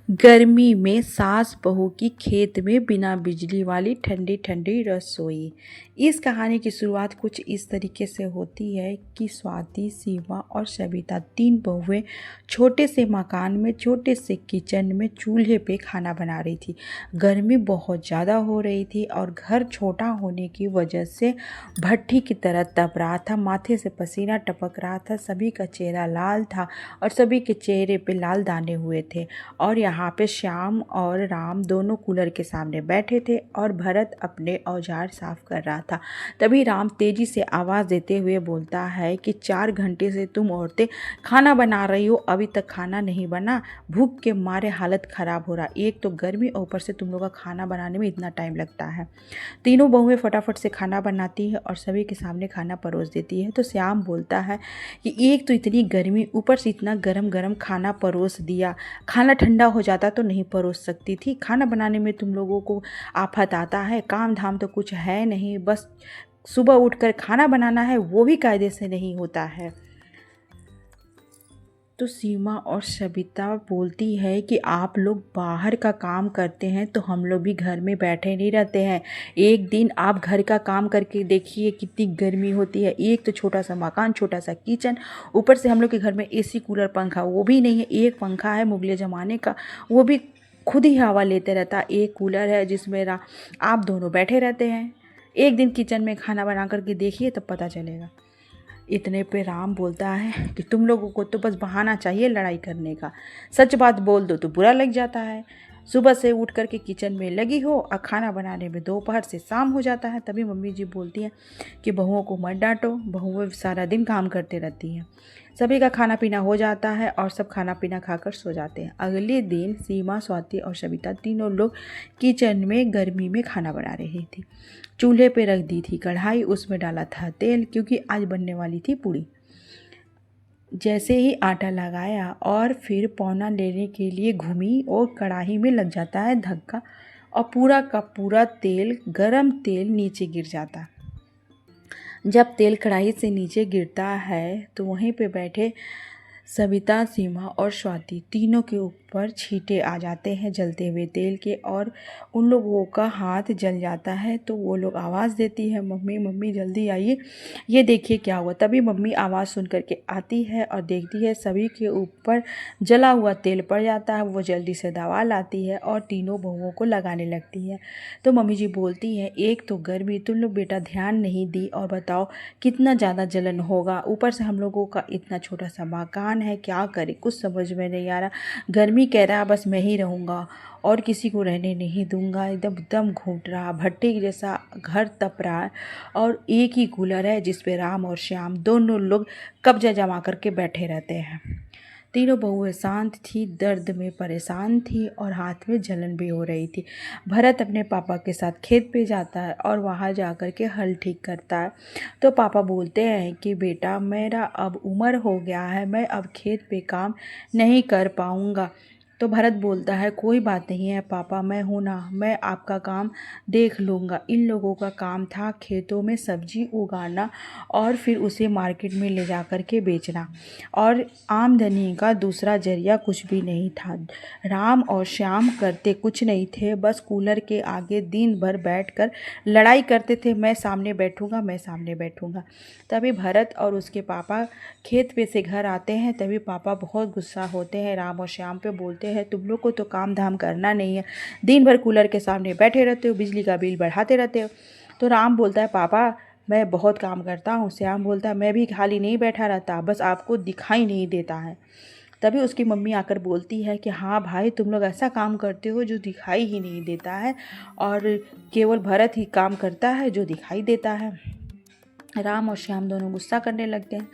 गर्मी में सास बहू की खेत में बिना बिजली वाली ठंडी ठंडी रसोई। इस कहानी की शुरुआत कुछ इस तरीके से होती है कि स्वाति, सीमा और सविता तीन बहुएं छोटे से मकान में छोटे से किचन में चूल्हे पे खाना बना रही थी। गर्मी बहुत ज़्यादा हो रही थी और घर छोटा होने की वजह से भट्टी की तरह तप रहा था। माथे से पसीना टपक रहा था। सभी का चेहरा लाल था और सभी के चेहरे पे लाल दाने हुए थे। और यहाँ पे श्याम और राम दोनों कूलर के सामने बैठे थे और भरत अपने औजार साफ कर रहा था। तभी राम तेजी से आवाज़ देते हुए बोलता है कि 4 घंटे से तुम औरतें खाना बना रही हो, अभी तक खाना नहीं बना। भूख के मारे हालत ख़राब हो रहा। एक तो गर्मी, ऊपर से तुम लोग का खाना बनाने में इतना टाइम लगता है। तीनों बहुएं फटाफट से खाना बनाती है और सभी के सामने खाना परोस देती है। तो श्याम बोलता है कि एक तो इतनी गर्मी, ऊपर से इतना गरम गरम खाना परोस दिया। खाना ठंडा हो जाता तो नहीं परोस सकती थी। खाना बनाने में तुम लोगों को आफत आता है। काम धाम तो कुछ है नहीं, बस सुबह उठकर खाना बनाना है, वो भी कायदे से नहीं होता है। तो सीमा और सबिता बोलती है कि आप लोग बाहर का काम करते हैं तो हम लोग भी घर में बैठे नहीं रहते हैं। एक दिन आप घर का काम करके देखिए कितनी गर्मी होती है। एक तो छोटा सा मकान, छोटा सा किचन, ऊपर से हम लोग के घर में एसी, कूलर, पंखा वो भी नहीं है। एक पंखा है मुगले ज़माने का, वो भी खुद ही हवा लेते रहता। एक कूलर है जिसमें आप दोनों बैठे रहते हैं। एक दिन किचन में खाना बना करके देखिए तब पता चलेगा। इतने पे राम बोलता है कि तुम लोगों को तो बस बहाना चाहिए लड़ाई करने का। सच बात बोल दो तो बुरा लग जाता है। सुबह से उठ कर के किचन में लगी हो और खाना बनाने में दोपहर से शाम हो जाता है। तभी मम्मी जी बोलती हैं कि बहुओं को मत डांटो, बहुएं सारा दिन काम करते रहती हैं। सभी का खाना पीना हो जाता है और सब खाना पीना खाकर सो जाते हैं। अगले दिन सीमा, स्वाति और सविता तीनों लोग किचन में गर्मी में खाना बना रही थी। चूल्हे पे रख दी थी कढ़ाई, उसमें डाला था तेल क्योंकि आज बनने वाली थी पूड़ी। जैसे ही आटा लगाया और फिर पौना लेने के लिए घूमी और कढ़ाई में लग जाता है धक्का और पूरा का पूरा तेल, गरम तेल नीचे गिर जाता। जब तेल कढ़ाई से नीचे गिरता है तो वहीं पे बैठे सविता, सीमा और स्वाति तीनों के ऊपर छींटे आ जाते हैं जलते हुए तेल के और उन लोगों का हाथ जल जाता है। तो वो लोग आवाज़ देती है, मम्मी मम्मी जल्दी आइए, ये देखिए क्या हुआ। तभी मम्मी आवाज़ सुन करके आती है और देखती है सभी के ऊपर जला हुआ तेल पड़ जाता है। वो जल्दी से दवा लाती है और तीनों बहुओं को लगाने लगती है। तो मम्मी जी बोलती है, एक तो गर्मी, तुम लोग बेटा ध्यान नहीं दी और बताओ कितना ज़्यादा जलन होगा। ऊपर से हम लोगों का इतना छोटा सा मकान है, क्या करें कुछ समझ में नहीं आ रहा। गर्मी कह रहा बस मैं ही रहूँगा और किसी को रहने नहीं दूंगा। एकदम दम घुट रहा, भट्टी जैसा घर तप रहा है और एक ही कूलर है जिस पे राम और श्याम दोनों लोग कब्जा जमा करके बैठे रहते हैं। तीनों बहुएं शांत थी, दर्द में परेशान थी और हाथ में जलन भी हो रही थी। भरत अपने पापा के साथ खेत पे जाता है और वहाँ जा कर के हल ठीक करता है। तो पापा बोलते हैं कि बेटा मेरा अब उम्र हो गया है, मैं अब खेत पे काम नहीं कर पाऊँगा। तो भरत बोलता है कोई बात नहीं है पापा, मैं हूँ ना, मैं आपका काम देख लूँगा। इन लोगों का काम था खेतों में सब्जी उगाना और फिर उसे मार्केट में ले जा कर के बेचना और आमदनी का दूसरा जरिया कुछ भी नहीं था। राम और श्याम करते कुछ नहीं थे, बस कूलर के आगे दिन भर बैठकर लड़ाई करते थे, मैं सामने बैठूंगा, मैं सामने बैठूंगा। तभी भरत और उसके पापा खेत पे से घर आते हैं। तभी पापा बहुत गुस्सा होते हैं, राम और श्याम पे बोलते हैं तुम लोग को तो काम धाम करना नहीं है, दिन भर कूलर के सामने बैठे रहते हो, बिजली का बिल बढ़ाते रहते हो। तो राम बोलता है पापा मैं बहुत काम करता हूँ। श्याम बोलता है मैं भी खाली नहीं बैठा रहता, बस आपको दिखाई नहीं देता है। तभी उसकी मम्मी आकर बोलती है कि हाँ भाई तुम लोग ऐसा काम करते हो जो दिखाई ही नहीं देता है और केवल भरत ही काम करता है जो दिखाई देता है। राम और श्याम दोनों गुस्सा करने लगते हैं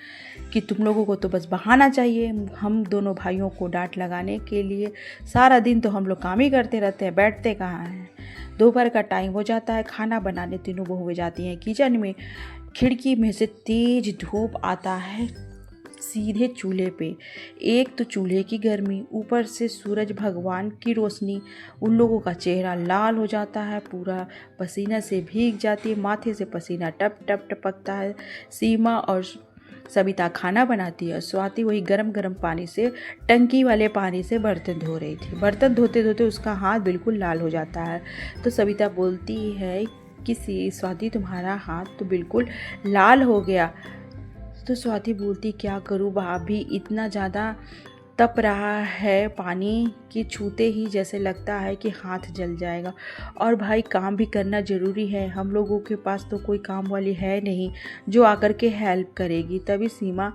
कि तुम लोगों को तो बस बहाना चाहिए हम दोनों भाइयों को डांट लगाने के लिए। सारा दिन तो हम लोग काम ही करते रहते हैं, बैठते कहाँ हैं। दोपहर का टाइम हो जाता है, खाना बनाने तीनों बहुएं जाती हैं किचन में। खिड़की में से तेज धूप आता है सीधे चूल्हे पे। एक तो चूल्हे की गर्मी, ऊपर से सूरज भगवान की रोशनी, उन लोगों का चेहरा लाल हो जाता है, पूरा पसीना से भीग जाती है, माथे से पसीना टप टप टपकता है। सीमा और सविता खाना बनाती है, स्वाति वही गरम गरम पानी से, टंकी वाले पानी से बर्तन धो रही थी। बर्तन धोते धोते उसका हाथ बिल्कुल लाल हो जाता है। तो सविता बोलती है कि स्वाति तुम्हारा हाथ तो बिल्कुल लाल हो गया। तो स्वाति बोलती क्या करूँ भाभी, इतना ज़्यादा तप रहा है पानी कि छूते ही जैसे लगता है कि हाथ जल जाएगा। और भाई काम भी करना ज़रूरी है, हम लोगों के पास तो कोई काम वाली है नहीं जो आकर के हेल्प करेगी। तभी सीमा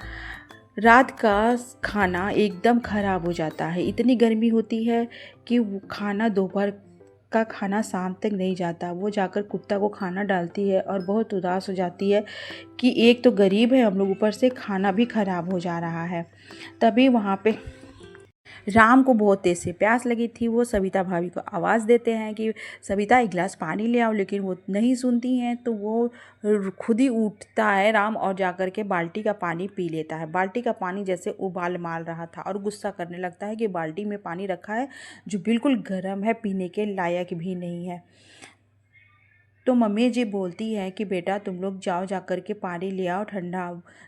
रात का खाना एकदम ख़राब हो जाता है। इतनी गर्मी होती है कि खाना दोपहर का खाना शाम तक नहीं जाता। वो जाकर कुत्ता को खाना डालती है और बहुत उदास हो जाती है कि एक तो गरीब है हम लोग, ऊपर से खाना भी ख़राब हो जा रहा है। तभी वहाँ पे राम को बहुत तेज से प्यास लगी थी। वो सविता भाभी को आवाज़ देते हैं कि सविता एक गिलास पानी ले आओ, लेकिन वो नहीं सुनती हैं। तो वो खुद ही उठता है राम और जाकर के बाल्टी का पानी पी लेता है। बाल्टी का पानी जैसे उबाल मार रहा था और गुस्सा करने लगता है कि बाल्टी में पानी रखा है जो बिल्कुल गर्म है, पीने के लायक भी नहीं है। तो मम्मी जी बोलती है कि बेटा तुम लोग जाओ जाकर के पानी ले आओ ठंडा।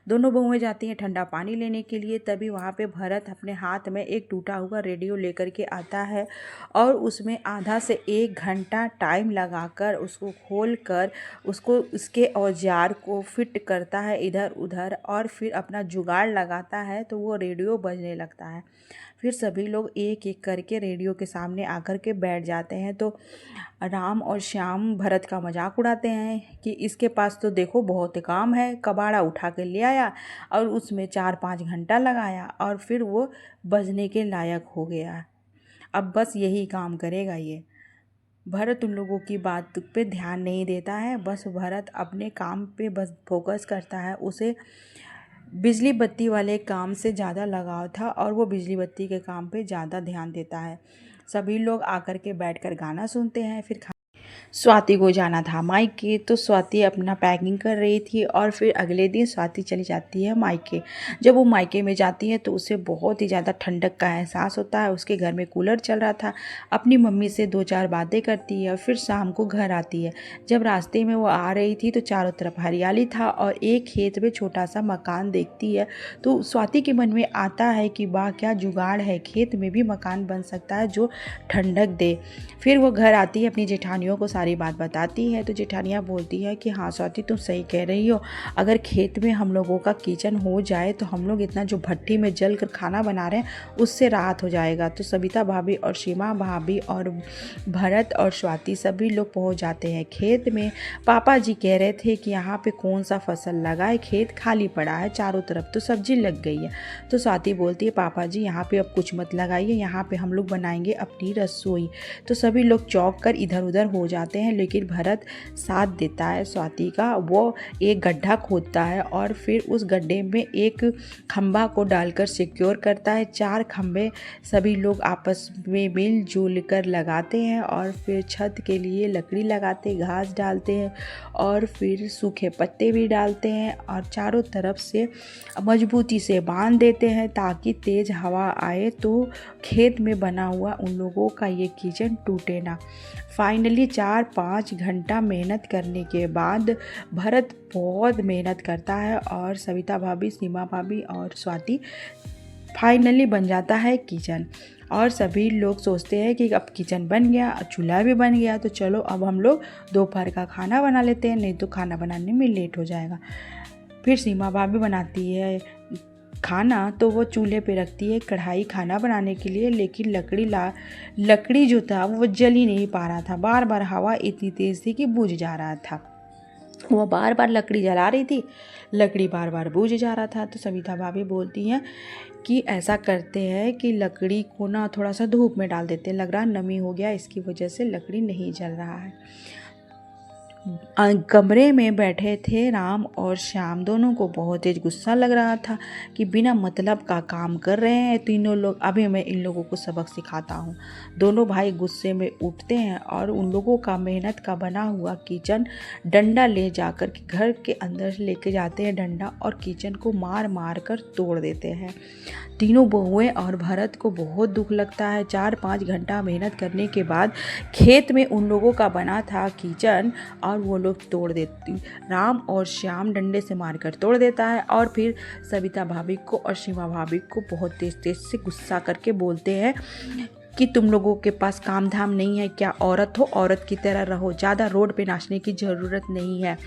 दोनों बहुएं जाती हैं ठंडा पानी लेने के लिए। तभी वहाँ पे भरत अपने हाथ में एक टूटा हुआ रेडियो लेकर के आता है और उसमें आधा से 1 घंटा टाइम लगाकर उसको खोल कर उसको उसके औजार को फिट करता है इधर उधर और फिर अपना जुगाड़ लगाता है। तो वो रेडियो बजने लगता है। फिर सभी लोग एक एक करके रेडियो के सामने आकर के बैठ जाते हैं। तो राम और श्याम भरत का मजाक उड़ाते हैं कि इसके पास तो देखो बहुत काम है, कबाड़ा उठा के ले आया और उसमें 4-5 घंटा लगाया और फिर वो बजने के लायक हो गया। अब बस यही काम करेगा ये। भरत उन लोगों की बात पे ध्यान नहीं देता है। बस भरत अपने काम पे बस फोकस करता है। उसे बिजली बत्ती वाले काम से ज़्यादा लगाव था और वो बिजली बत्ती के काम पे ज़्यादा ध्यान देता है। सभी लोग आकर के बैठकर गाना सुनते हैं। फिर स्वाति को जाना था मायके, तो स्वाति अपना पैकिंग कर रही थी और फिर अगले दिन स्वाति चली जाती है मायके। जब वो मायके में जाती है तो उसे बहुत ही ज़्यादा ठंडक का एहसास होता है। उसके घर में कूलर चल रहा था। अपनी मम्मी से 2-4 बातें करती है और फिर शाम को घर आती है। जब रास्ते में वो आ रही थी तो चारों तरफ हरियाली था और एक खेत में छोटा सा मकान देखती है। तो स्वाति के मन में आता है कि वाह क्या जुगाड़ है, खेत में भी मकान बन सकता है जो ठंडक दे। फिर वो घर आती है, अपनी जेठानियों को सारी बात बताती है। तो जेठानियाँ बोलती है कि हाँ स्वाति तुम सही कह रही हो, अगर खेत में हम लोगों का किचन हो जाए तो हम लोग इतना जो भट्टी में जल कर खाना बना रहे हैं उससे राहत हो जाएगा। तो सविता भाभी और सीमा भाभी और भरत और स्वाति सभी लोग पहुंच जाते हैं खेत में। पापा जी कह रहे थे कि यहाँ पे कौन सा फसल लगाए, खेत खाली पड़ा है, चारों तरफ तो सब्जी लग गई है। तो स्वाति बोलती है पापा जी यहाँ पे अब कुछ मत लगाइए, यहाँ पे हम लोग बनाएंगे अपनी रसोई। तो सभी लोग चौंक कर इधर उधर हो जाते हैं, लेकिन भरत साथ देता है स्वाति का। वो एक गड्ढा खोदता है और फिर उस गड्ढे में एक खंभा को डालकर सिक्योर करता है। 4 खंभे सभी लोग आपस में मिलजुल कर लगाते हैं और फिर छत के लिए लकड़ी लगाते, घास डालते हैं और फिर सूखे पत्ते भी डालते हैं और चारों तरफ से मजबूती से बांध देते हैं ताकि तेज़ हवा आए तो खेत में बना हुआ उन लोगों का ये किचन टूटे ना। फाइनली 4-5 घंटा मेहनत करने के बाद भरत बहुत मेहनत करता है और सविता भाभी, सीमा भाभी और स्वाति फाइनली बन जाता है किचन। और सभी लोग सोचते हैं कि अब किचन बन गया, चूल्हा भी बन गया, तो चलो अब हम लोग दोपहर का खाना बना लेते हैं, नहीं तो खाना बनाने में लेट हो जाएगा। फिर सीमा भाभी बनाती है खाना, तो वो चूल्हे पे रखती है कढ़ाई खाना बनाने के लिए, लेकिन लकड़ी जो था वो जल ही नहीं पा रहा था। बार बार हवा इतनी तेज़ थी कि बुझ जा रहा था। वो बार बार लकड़ी जला रही थी, लकड़ी बार बार बुझ जा रहा था। तो सविता भाभी बोलती हैं कि ऐसा करते हैं कि लकड़ी को ना थोड़ा सा धूप में डाल देते हैं, लग रहा नमी हो गया, इसकी वजह से लकड़ी नहीं जल रहा है। कमरे में बैठे थे राम और श्याम, दोनों को बहुत तेज गुस्सा लग रहा था कि बिना मतलब का काम कर रहे हैं तीनों लोग, अभी मैं इन लोगों को सबक सिखाता हूँ। दोनों भाई गुस्से में उठते हैं और उन लोगों का मेहनत का बना हुआ किचन डंडा ले जाकर के घर के अंदर लेके जाते हैं डंडा और किचन को मार मार कर तोड़ देते हैं। तीनों बहुएं और भरत को बहुत दुख लगता है। 4-5 घंटा मेहनत करने के बाद खेत में उन लोगों का बना था किचन और और वो लोग तोड़ देती। राम और श्याम डंडे से मारकर तोड़ देता है और फिर सविता भाभी को और सीमा भाभी को बहुत तेज तेज से गुस्सा करके बोलते हैं कि तुम लोगों के पास काम धाम नहीं है क्या? औरत हो, औरत की तरह रहो, ज़्यादा रोड पे नाचने की ज़रूरत नहीं है।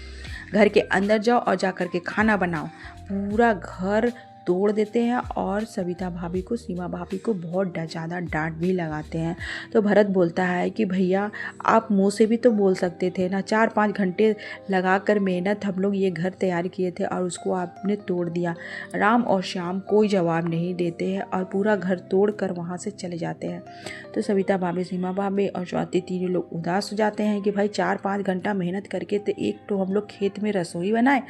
घर के अंदर जाओ और जा कर के खाना बनाओ। पूरा घर तोड़ देते हैं और सविता भाभी को, सीमा भाभी को बहुत ज़्यादा डांट भी लगाते हैं। तो भरत बोलता है कि भैया आप मुंह से भी तो बोल सकते थे ना, 4-5 घंटे लगाकर मेहनत हम लोग ये घर तैयार किए थे और उसको आपने तोड़ दिया। राम और श्याम कोई जवाब नहीं देते हैं और पूरा घर तोड़ कर वहाँ से चले जाते हैं। तो सविता भाभी, सीमा भाभी और स्वाति तीनों लोग उदास हो जाते हैं कि भाई 4-5 घंटा मेहनत करके तो एक तो हम लोग खेत में रसोई बनाए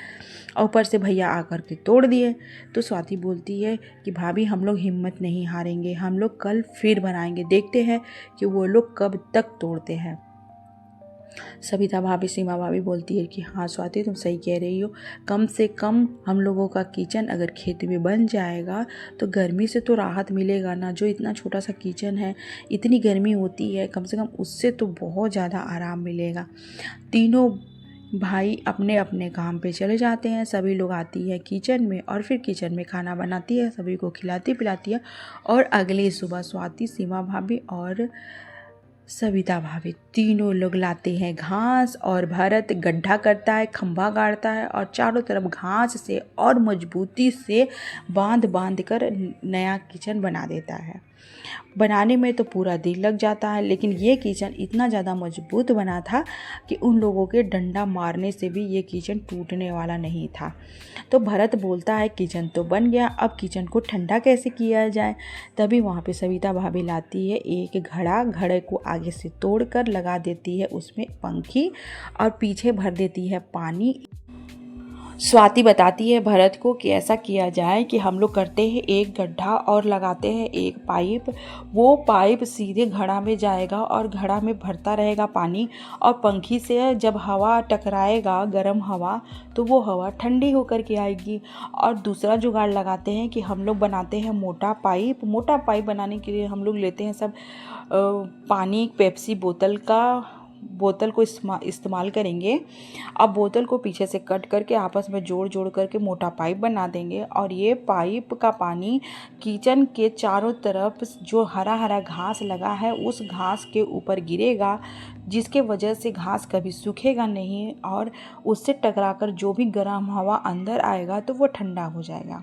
और ऊपर से भैया आकर के तोड़ दिए। तो स्वाति बोलती है कि भाभी हम लोग हिम्मत नहीं हारेंगे, हम लोग कल फिर बनाएंगे, देखते हैं कि वो लोग कब तक तोड़ते हैं। सविता भाभी, सीमा भाभी बोलती है कि हाँ स्वाति तुम सही कह रही हो, कम से कम हम लोगों का किचन अगर खेत में बन जाएगा तो गर्मी से तो राहत मिलेगा ना। जो इतना छोटा सा किचन है, इतनी गर्मी होती है, कम से कम उससे तो बहुत ज़्यादा आराम मिलेगा। तीनों भाई अपने अपने काम पे चले जाते हैं। सभी लोग आती है किचन में और फिर किचन में खाना बनाती है, सभी को खिलाती पिलाती है। और अगली सुबह स्वाति, सीमा भाभी और सविता भाभी तीनों लोग लाते हैं घास और भरत गड्ढा करता है, खंभा गाड़ता है और चारों तरफ घास से और मजबूती से बांध बांध कर नया किचन बना देता है। बनाने में तो पूरा दिन लग जाता है, लेकिन ये किचन इतना ज़्यादा मजबूत बना था कि उन लोगों के डंडा मारने से भी ये किचन टूटने वाला नहीं था। तो भरत बोलता है किचन तो बन गया, अब किचन को ठंडा कैसे किया जाए। तभी वहाँ पे सविता भाभी लाती है एक घड़ा, घड़े को आगे से तोड़कर लगा देती है उसमें पंखी और पीछे भर देती है पानी। स्वाति बताती है भरत को कि ऐसा किया जाए कि हम लोग करते हैं एक गड्ढा और लगाते हैं एक पाइप, वो पाइप सीधे घड़ा में जाएगा और घड़ा में भरता रहेगा पानी और पंखी से जब हवा टकराएगा, गर्म हवा, तो वो हवा ठंडी होकर के आएगी। और दूसरा जुगाड़ लगाते हैं कि हम लोग बनाते हैं मोटा पाइप। मोटा पाइप बनाने के लिए हम लोग लेते हैं सब पानी, पेप्सी बोतल को इस्तेमाल करेंगे। अब बोतल को पीछे से कट करके आपस में जोड़ जोड़ करके मोटा पाइप बना देंगे और ये पाइप का पानी किचन के चारों तरफ जो हरा हरा घास लगा है उस घास के ऊपर गिरेगा, जिसके वजह से घास कभी सूखेगा नहीं और उससे टकराकर जो भी गर्म हवा अंदर आएगा तो वो ठंडा हो जाएगा।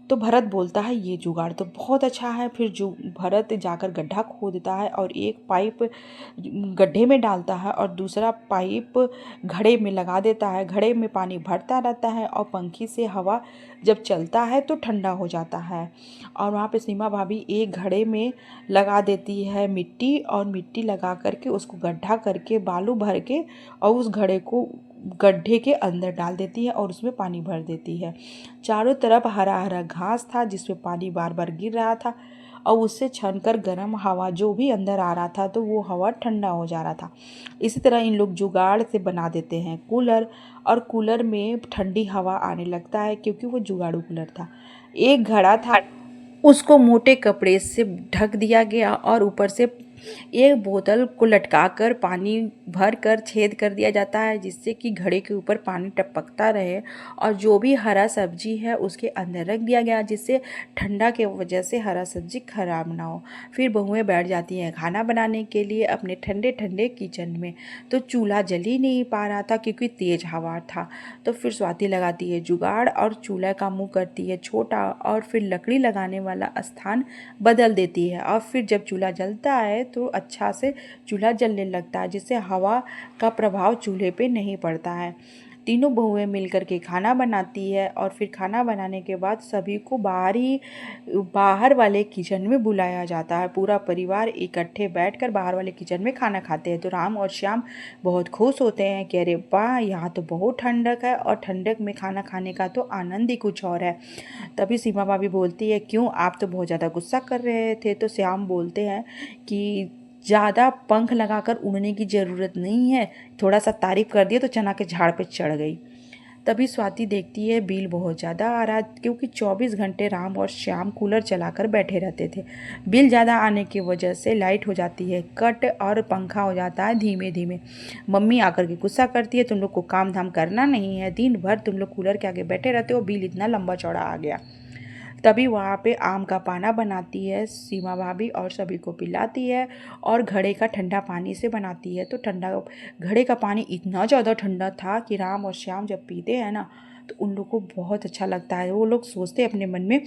तो भरत बोलता है ये जुगाड़ तो बहुत अच्छा है। फिर जो भरत जाकर गड्ढा खोदता है और एक पाइप गड्ढे में डालता है और दूसरा पाइप घड़े में लगा देता है। घड़े में पानी भरता रहता है और पंखी से हवा जब चलता है तो ठंडा हो जाता है। और वहाँ पे सीमा भाभी एक घड़े में लगा देती है मिट्टी और मिट्टी लगा करके उसको गड्ढा करके बालू भर के और उस घड़े को गड्ढे के अंदर डाल देती है और उसमें पानी भर देती है। चारों तरफ हरा हरा घास था जिसमें पानी बार बार गिर रहा था और उससे छनकर गर्म हवा जो भी अंदर आ रहा था तो वो हवा ठंडा हो जा रहा था। इसी तरह इन लोग जुगाड़ से बना देते हैं कूलर और कूलर में ठंडी हवा आने लगता है क्योंकि वो जुगाड़ू कूलर था। एक घड़ा था, उसको मोटे कपड़े से ढक दिया गया और ऊपर से एक बोतल को लटकाकर पानी भर कर छेद कर दिया जाता है जिससे कि घड़े के ऊपर पानी टपकता रहे और जो भी हरा सब्जी है उसके अंदर रख दिया गया जिससे ठंडा के वजह से हरा सब्जी खराब ना हो। फिर बहुएं बैठ जाती हैं खाना बनाने के लिए अपने ठंडे ठंडे किचन में। तो चूल्हा जल ही नहीं पा रहा था क्योंकि तेज हवा था। तो फिर स्वाति लगाती है जुगाड़ और चूल्हा का मुँह करती है छोटा और फिर लकड़ी लगाने वाला स्थान बदल देती है और फिर जब चूल्हा जलता है तो अच्छा से चूल्हा जलने लगता है जिससे हवा का प्रभाव चूल्हे पे नहीं पड़ता है। तीनों बहुएं मिलकर के खाना बनाती है और फिर खाना बनाने के बाद सभी को बाहर वाले किचन में बुलाया जाता है। पूरा परिवार इकट्ठे बैठकर बाहर वाले किचन में खाना खाते हैं। तो राम और श्याम बहुत खुश होते हैं कि अरे वाह, यहाँ तो बहुत ठंडक है और ठंडक में खाना खाने का तो आनंद ही कुछ और है। तभी सीमा भाभी बोलती है क्यों, आप तो बहुत ज़्यादा गुस्सा कर रहे थे। तो श्याम बोलते हैं कि ज़्यादा पंख लगाकर उड़ने की ज़रूरत नहीं है, थोड़ा सा तारीफ कर दिए तो चना के झाड़ पे चढ़ गई। तभी स्वाति देखती है बिल बहुत ज़्यादा आ रहा, क्योंकि 24 घंटे राम और श्याम कूलर चलाकर बैठे रहते थे। बिल ज़्यादा आने की वजह से लाइट हो जाती है कट और पंखा हो जाता है धीमे धीमे। मम्मी आकर के गुस्सा करती है, तुम लोग को काम धाम करना नहीं है, दिन भर तुम लोग कूलर के आगे बैठे रहते हो, बिल इतना लंबा चौड़ा आ गया। तभी वहाँ पे आम का पाना बनाती है सीमा भाभी और सभी को पिलाती है, और घड़े का ठंडा पानी से बनाती है। तो ठंडा घड़े का पानी इतना ज़्यादा ठंडा था कि राम और श्याम जब पीते हैं ना तो उन लोग को बहुत अच्छा लगता है। वो लोग सोचते अपने मन में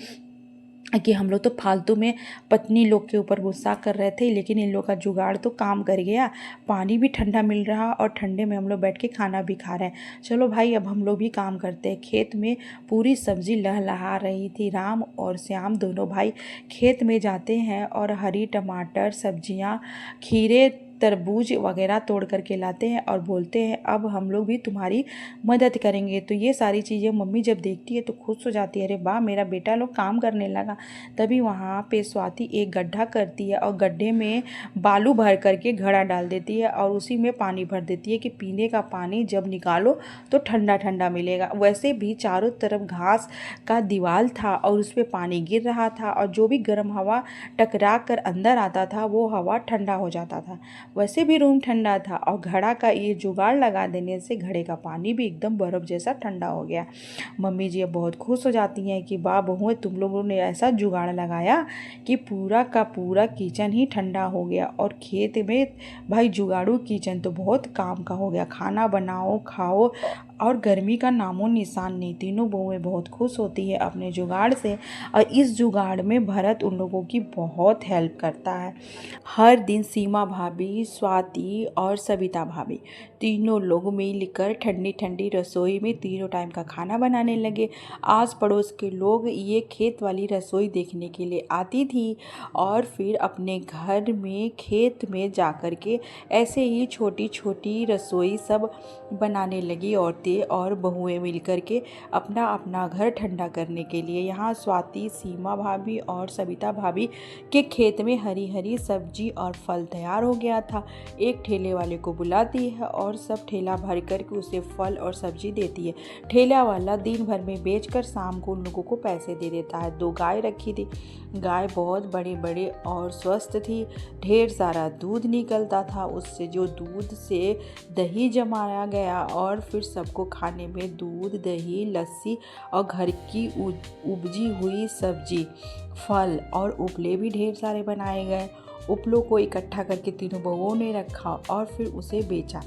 कि हम लोग तो फालतू में पत्नी लोग के ऊपर गुस्सा कर रहे थे, लेकिन इन लोग का जुगाड़ तो काम कर गया, पानी भी ठंडा मिल रहा और ठंडे में हम लोग बैठ के खाना भी खा रहे हैं। चलो भाई अब हम लोग भी काम करते हैं। खेत में पूरी सब्जी लहलहा रही थी। राम और श्याम दोनों भाई खेत में जाते हैं और हरी टमाटर सब्जियाँ खीरे तरबूज वगैरह तोड़ करके लाते हैं और बोलते हैं अब हम लोग भी तुम्हारी मदद करेंगे। तो ये सारी चीज़ें मम्मी जब देखती है तो खुश हो जाती है, अरे वाह मेरा बेटा लोग काम करने लगा। तभी वहाँ पे स्वाति एक गड्ढा करती है और गड्ढे में बालू भर करके घड़ा डाल देती है और उसी में पानी भर देती है कि पीने का पानी जब निकालो तो ठंडा ठंडा मिलेगा। वैसे भी चारों तरफ घास का दीवार था और उस पर पानी गिर रहा था, और जो भी गर्म हवा टकरा कर अंदर आता था वो हवा ठंडा हो जाता था। वैसे भी रूम ठंडा था और घड़ा का ये जुगाड़ लगा देने से घड़े का पानी भी एकदम बर्फ़ जैसा ठंडा हो गया। मम्मी जी अब बहुत खुश हो जाती हैं कि वाह बहुएं तुम लोगों ने ऐसा जुगाड़ लगाया कि पूरा का पूरा किचन ही ठंडा हो गया। और खेत में भाई जुगाड़ू किचन तो बहुत काम का हो गया, खाना बनाओ खाओ और गर्मी का नामो निशान नहीं। तीनों बहुएं बहुत खुश होती है अपने जुगाड़ से, और इस जुगाड़ में भरत उन लोगों की बहुत हेल्प करता है। हर दिन सीमा भाभी स्वाति और सविता भाभी तीनों लोग मिलकर ठंडी ठंडी रसोई में तीनों टाइम का खाना बनाने लगे। आस पड़ोस के लोग ये खेत वाली रसोई देखने के लिए आती थी और फिर अपने घर में खेत में जा कर के ऐसे ही छोटी छोटी रसोई सब बनाने लगी औरतें और बहुएं मिलकर के अपना अपना घर ठंडा करने के लिए। यहाँ स्वाति सीमा भाभी और सविता भाभी के खेत में हरी हरी सब्जी और फल तैयार हो गया था। एक ठेले वाले को बुलाती है और सब ठेला भर करके उसे फल और सब्जी देती है। ठेला वाला दिन भर में बेचकर शाम को उन लोगों को पैसे दे देता है। 2 गाय रखी थी, गाय बहुत बड़े बड़े और स्वस्थ थी, ढेर सारा दूध निकलता था, उससे जो दूध से दही जमाया गया और फिर सबको खाने में दूध दही लस्सी और घर की उपजी हुई सब्जी फल और उपले भी ढेर सारे बनाए गए। उपलों को इकट्ठा करके तीनों बहुओं ने रखा और फिर उसे बेचा।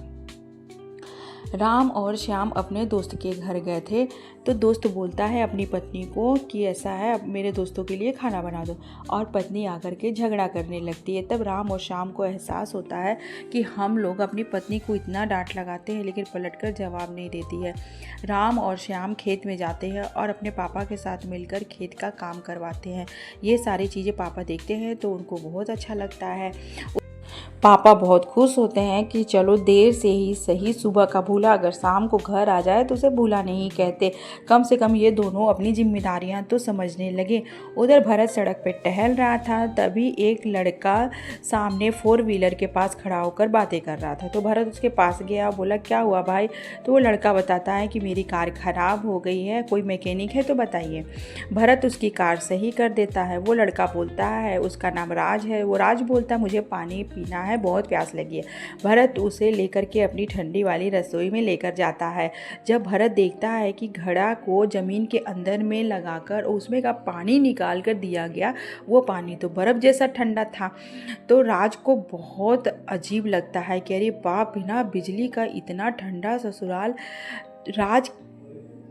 राम और श्याम अपने दोस्त के घर गए थे तो दोस्त बोलता है अपनी पत्नी को कि ऐसा है अब मेरे दोस्तों के लिए खाना बना दो, और पत्नी आकर के झगड़ा करने लगती है। तब राम और श्याम को एहसास होता है कि हम लोग अपनी पत्नी को इतना डांट लगाते हैं लेकिन पलटकर जवाब नहीं देती है। राम और श्याम खेत में जाते हैं और अपने पापा के साथ मिलकर खेत का काम करवाते हैं। ये सारी चीज़ें पापा देखते हैं तो उनको बहुत अच्छा लगता है। पापा बहुत खुश होते हैं कि चलो देर से ही सही सुबह का भूला अगर शाम को घर आ जाए तो उसे भूला नहीं कहते, कम से कम ये दोनों अपनी जिम्मेदारियां तो समझने लगे। उधर भरत सड़क पे टहल रहा था, तभी एक लड़का सामने 4 व्हीलर के पास खड़ा होकर बातें कर रहा था। तो भरत उसके पास गया, बोला क्या हुआ भाई? तो वो लड़का बताता है कि मेरी कार ख़राब हो गई है, कोई मैकेनिक है तो बताइए। भरत उसकी कार सही कर देता है। वो लड़का बोलता है, उसका नाम राज है, वो राज बोलता है मुझे पानी पीना है, बहुत प्यास लगी है। भरत उसे लेकर के अपनी ठंडी वाली रसोई में लेकर जाता है। जब भरत देखता है कि घड़ा को ज़मीन के अंदर में लगाकर उसमें का पानी निकाल कर दिया गया, वो पानी तो बर्फ़ जैसा ठंडा था, तो राज को बहुत अजीब लगता है कि अरे बाप, बिना बिजली का इतना ठंडा ससुराल। राज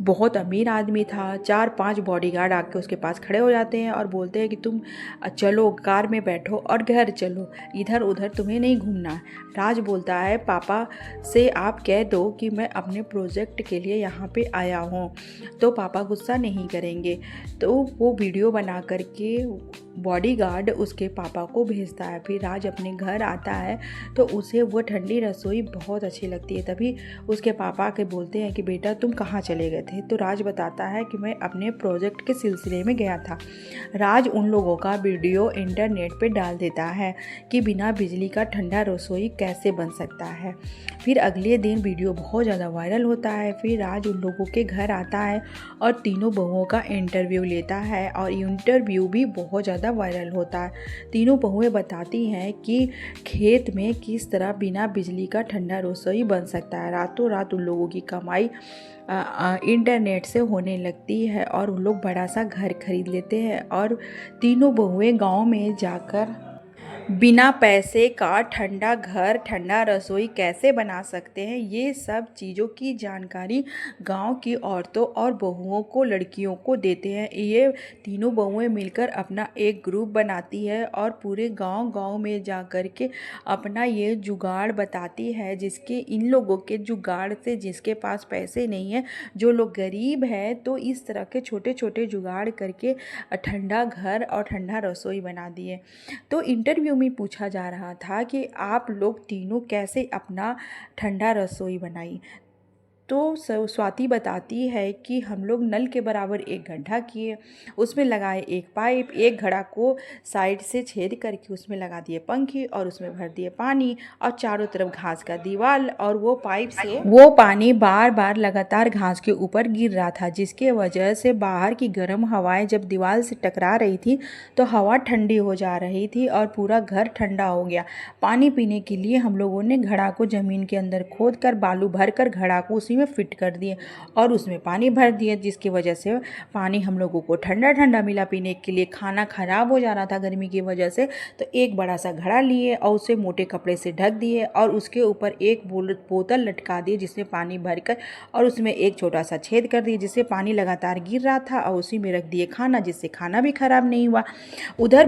बहुत अमीर आदमी था। 4-5 बॉडीगार्ड आके उसके पास खड़े हो जाते हैं और बोलते हैं कि तुम चलो कार में बैठो और घर चलो, इधर उधर तुम्हें नहीं घूमना। राज बोलता है पापा से आप कह दो कि मैं अपने प्रोजेक्ट के लिए यहाँ पे आया हूँ, तो पापा गुस्सा नहीं करेंगे। तो वो वीडियो बना करके बॉडीगार्ड उसके पापा को भेजता है। फिर राज अपने घर आता है तो उसे वो ठंडी रसोई बहुत अच्छी लगती है। तभी उसके पापा के बोलते हैं कि बेटा तुम कहाँ चले गए थे। तो राज बताता है कि मैं अपने प्रोजेक्ट के सिलसिले में गया था। राज उन लोगों का वीडियो इंटरनेट पे डाल देता है कि बिना बिजली का ठंडा रसोई कैसे बन सकता है। फिर अगले दिन वीडियो बहुत ज़्यादा वायरल होता है। फिर राज उन लोगों के घर आता है और तीनों बहुओं का इंटरव्यू लेता है और इंटरव्यू भी बहुत ज़्यादा वायरल होता है। तीनों बहुएं बताती हैं कि खेत में किस तरह बिना बिजली का ठंडा रसोई बन सकता है। रातों रात उन लोगों की कमाई इंटरनेट से होने लगती है और उन लोग बड़ा सा घर खरीद लेते हैं और तीनों बहुएं गांव में जाकर बिना पैसे का ठंडा घर, ठंडा रसोई कैसे बना सकते हैं, ये सब चीज़ों की जानकारी गांव की औरतों और बहुओं को, लड़कियों को देते हैं। ये तीनों बहुएं मिलकर अपना एक ग्रुप बनाती है और पूरे गांव में जा कर के अपना ये जुगाड़ बताती है, जिसके इन लोगों के जुगाड़ से जिसके पास पैसे नहीं है, जो लोग गरीब हैं, तो इस तरह के छोटे छोटे जुगाड़ करके ठंडा घर और ठंडा रसोई बना दिए। तो इंटरव्यू में पूछा जा रहा था कि आप लोग तीनों कैसे अपना ठंडा रसोई बनाई। तो स्वाति बताती है कि हम लोग नल के बराबर एक गड्ढा किए, उसमें लगाए एक पाइप, एक घड़ा को साइड से छेद करके उसमें लगा दिए पंखे और उसमें भर दिए पानी और चारों तरफ घास का दीवार, और वो पाइप से वो पानी बार बार लगातार घास के ऊपर गिर रहा था, जिसके वजह से बाहर की गर्म हवाएं जब दीवार से टकरा रही थी तो हवा ठंडी हो जा रही थी और पूरा घर ठंडा हो गया। पानी पीने के लिए हम लोगों ने घड़ा को ज़मीन के अंदर खोद कर बालू भर कर घड़ा को उसी में फिट कर दिए और उसमें पानी भर दिए, जिसकी वजह से पानी हम लोगों को ठंडा ठंडा मिला पीने के लिए। खाना खराब हो जा रहा था गर्मी की वजह से, तो एक बड़ा सा घड़ा लिए और उसे मोटे कपड़े से ढक दिए और उसके ऊपर एक बोतल लटका दिए जिसमें पानी भरकर, और उसमें एक छोटा सा छेद कर दिए जिससे पानी लगातार गिर रहा था, और उसी में रख दिए खाना, जिससे खाना भी खराब नहीं हुआ। उधर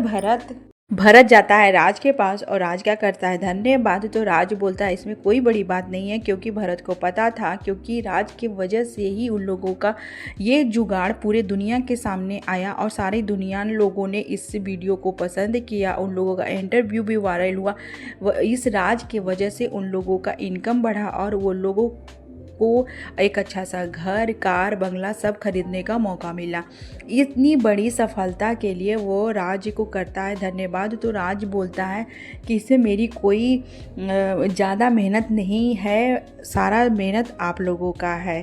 भरत जाता है राज के पास और राज क्या करता है, धन्यवाद। तो राज बोलता है इसमें कोई बड़ी बात नहीं है, क्योंकि भरत को पता था, क्योंकि राज की वजह से ही उन लोगों का ये जुगाड़ पूरे दुनिया के सामने आया और सारी दुनिया लोगों ने इस वीडियो को पसंद किया। उन लोगों का इंटरव्यू भी वायरल हुआ। इस राज की वजह से उन लोगों का इनकम बढ़ा और वो लोगों को एक अच्छा सा घर, कार, बंगला सब खरीदने का मौका मिला। इतनी बड़ी सफलता के लिए वो राज को करता है धन्यवाद। तो राज बोलता है कि इससे मेरी कोई ज़्यादा मेहनत नहीं है, सारा मेहनत आप लोगों का है।